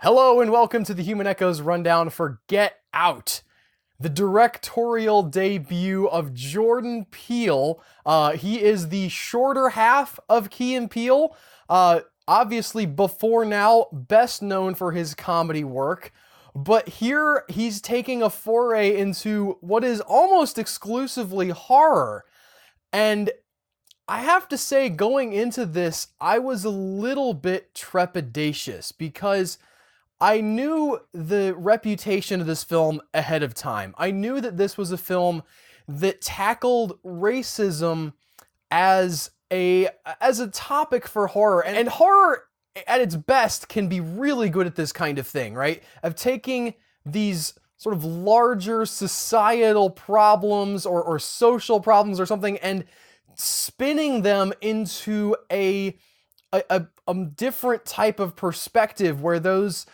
Hello and welcome to the Human Echoes rundown for Get Out, the directorial debut of Jordan Peele. He is the shorter half of Key and Peele. Obviously, before now, best known for his comedy work. But here he's taking a foray into what is almost exclusively horror. And I have to say, going into this, I was a little bit trepidatious because I knew the reputation of this film ahead of time. I knew that this was a film that tackled racism as a topic for horror. And horror at its best can be really good at this kind of thing, right? Of taking these sort of larger societal problems or social problems or something and spinning them into a different type of perspective where those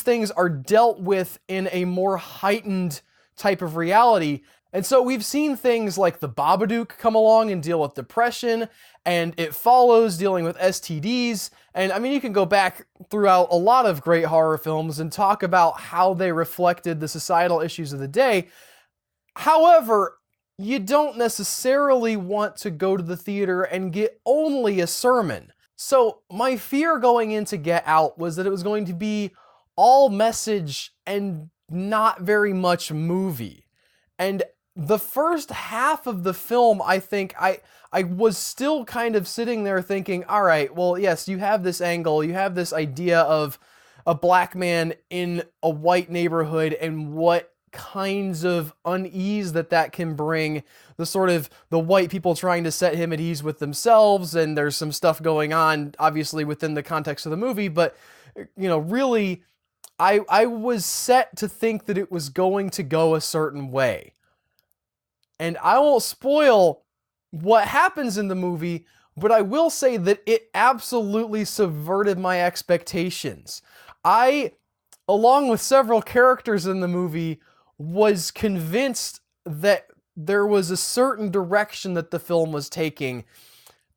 things are dealt with in a more heightened type of reality. And so we've seen things like The Babadook come along and deal with depression, and It Follows dealing with STDs. And I mean, you can go back throughout a lot of great horror films and talk about how they reflected the societal issues of the day. However, you don't necessarily want to go to the theater and get only a sermon. So my fear going into Get Out was that it was going to be all message and not very much movie. And the first half of the film, I think I was still kind of sitting there thinking, all right, well, yes, you have this angle, you have this idea of a black man in a white neighborhood and what kinds of unease that can bring, the sort of the white people trying to set him at ease with themselves, and there's some stuff going on obviously within the context of the movie, but really I was set to think that it was going to go a certain way. And I won't spoil what happens in the movie, but I will say that it absolutely subverted my expectations. I, along with several characters in the movie, was convinced that there was a certain direction that the film was taking.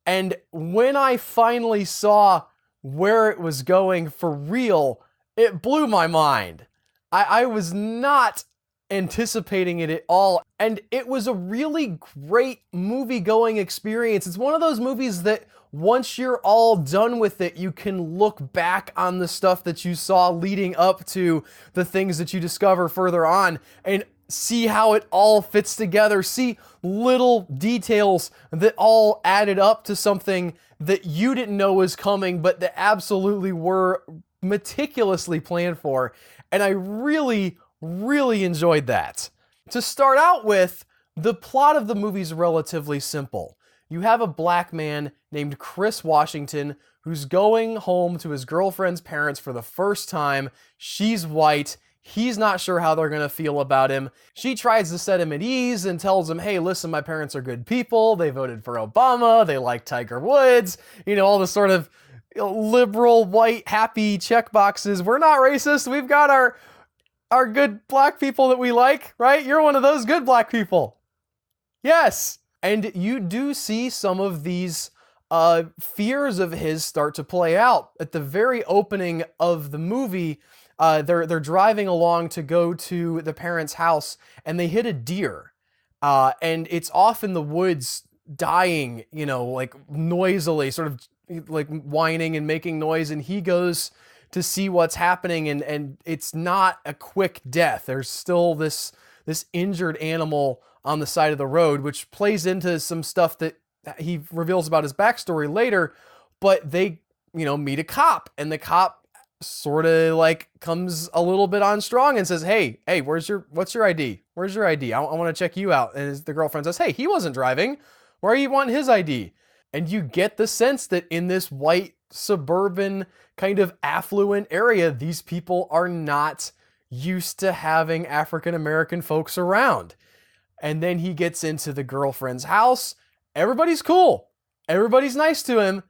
And when I finally saw where it was going for real, it blew my mind. I was not anticipating it at all. And it was a really great movie-going experience. It's one of those movies that once you're all done with it, you can look back on the stuff that you saw leading up to the things that you discover further on and see how it all fits together, see little details that all added up to something that you didn't know was coming, but that absolutely were meticulously planned for. And I really, really enjoyed that. To start out with, the plot of the movie is relatively simple. You have a black man named Chris Washington who's going home to his girlfriend's parents for the first time. She's white. He's not sure how they're going to feel about him. She tries to set him at ease and tells him, hey, listen, my parents are good people. They voted for Obama. They like Tiger Woods. All the sort of liberal, white, happy check boxes. We're not racist. We've got our good black people that we like, right? You're one of those good black people. Yes. And you do see some of these fears of his start to play out. At the very opening of the movie, they're driving along to go to the parents' house, and they hit a deer. And it's off in the woods, dying, like noisily, sort of like whining and making noise. And he goes to see what's happening, and it's not a quick death. There's still this injured animal on the side of the road, which plays into some stuff that he reveals about his backstory later. But they, meet a cop, and the cop sort of like comes a little bit on strong and says, hey, what's your ID? Where's your ID? I want to check you out. And the girlfriend says, hey, he wasn't driving. Why are you wanting his ID? And you get the sense that in this white suburban kind of affluent area, these people are not used to having African-American folks around. And then he gets into the girlfriend's house. Everybody's cool. Everybody's nice to him,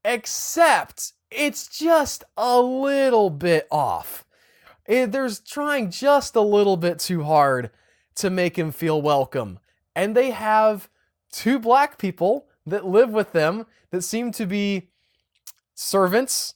except it's just a little bit off. There's trying just a little bit too hard to make him feel welcome. And they have two black people that live with them that seem to be servants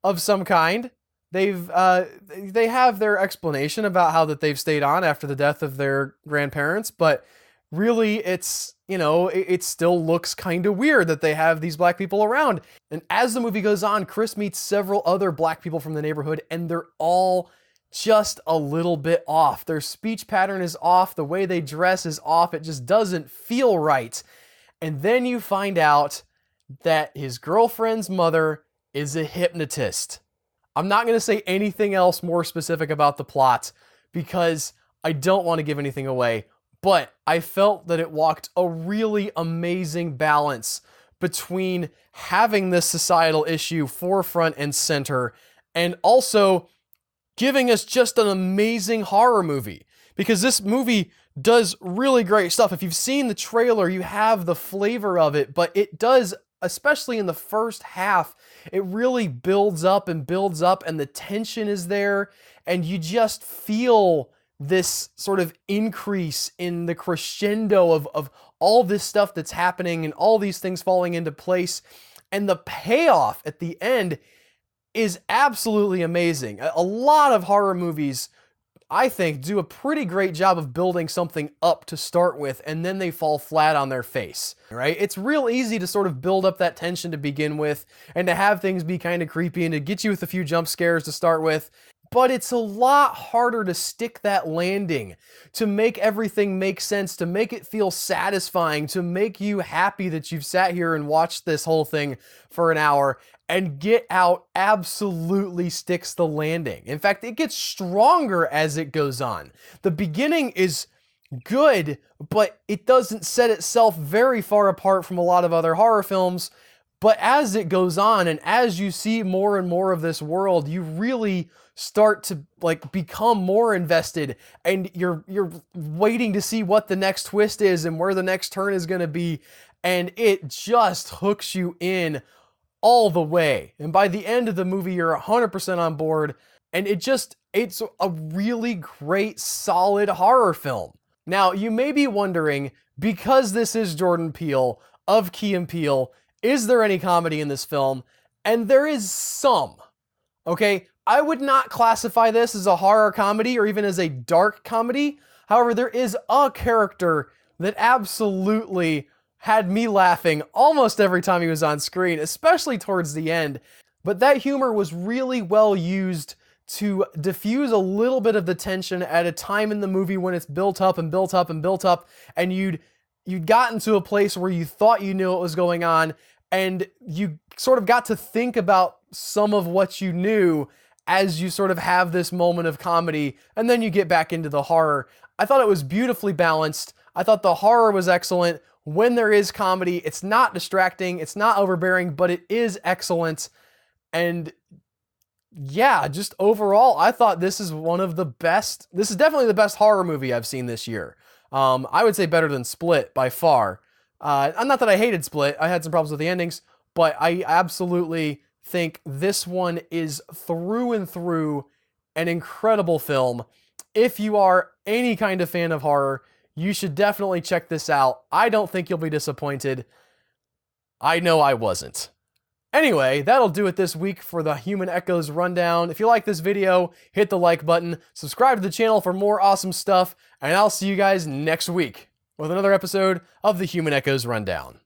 of some kind. they have their explanation about how that they've stayed on after the death of their grandparents, but really it's, you know, it still looks kind of weird that they have these black people around. And as the movie goes on, Chris meets several other black people from the neighborhood, and they're all just a little bit off. Their speech pattern is off, the way they dress is off, it just doesn't feel right. And then you find out that his girlfriend's mother is a hypnotist. I'm not going to say anything else more specific about the plot because I don't want to give anything away, but I felt that it walked a really amazing balance between having this societal issue forefront and center and also giving us just an amazing horror movie, because this movie does really great stuff. If you've seen the trailer, you have the flavor of it, but it does, especially in the first half, it really builds up and the tension is there, and you just feel this sort of increase in the crescendo of all this stuff that's happening and all these things falling into place. And the payoff at the end is absolutely amazing. A lot of horror movies, I think, do a pretty great job of building something up to start with, and then they fall flat on their face, right? It's real easy to sort of build up that tension to begin with, and to have things be kind of creepy, and to get you with a few jump scares to start with, but it's a lot harder to stick that landing, to make everything make sense, to make it feel satisfying, to make you happy that you've sat here and watched this whole thing for an hour. And Get Out absolutely sticks the landing. In fact, it gets stronger as it goes on. The beginning is good, but it doesn't set itself very far apart from a lot of other horror films. But as it goes on, and as you see more and more of this world, you really start to become more invested, and you're waiting to see what the next twist is and where the next turn is going to be, and it just hooks you in all the way. And by the end of the movie, you're 100% on board, and it's a really great, solid horror film. Now, you may be wondering, because this is Jordan Peele of Key and Peele, is there any comedy in this film? And there is some, okay? I would not classify this as a horror comedy or even as a dark comedy. However, there is a character that absolutely had me laughing almost every time he was on screen, especially towards the end. But that humor was really well used to diffuse a little bit of the tension at a time in the movie when it's built up and built up and built up, and you'd gotten to a place where you thought you knew what was going on, and you sort of got to think about some of what you knew as you sort of have this moment of comedy, and then you get back into the horror. I thought it was beautifully balanced. I thought the horror was excellent. When there is comedy, it's not distracting, it's not overbearing, but it is excellent. And yeah, just overall, I thought this is one of the best. This is definitely the best horror movie I've seen this year. I would say better than Split by far. Not that I hated Split, I had some problems with the endings, but I absolutely think this one is through and through an incredible film. If you are any kind of fan of horror, you should definitely check this out. I don't think you'll be disappointed. I know I wasn't. Anyway, that'll do it this week for the Human Echoes Rundown. If you like this video, hit the like button, subscribe to the channel for more awesome stuff, and I'll see you guys next week with another episode of the Human Echoes Rundown.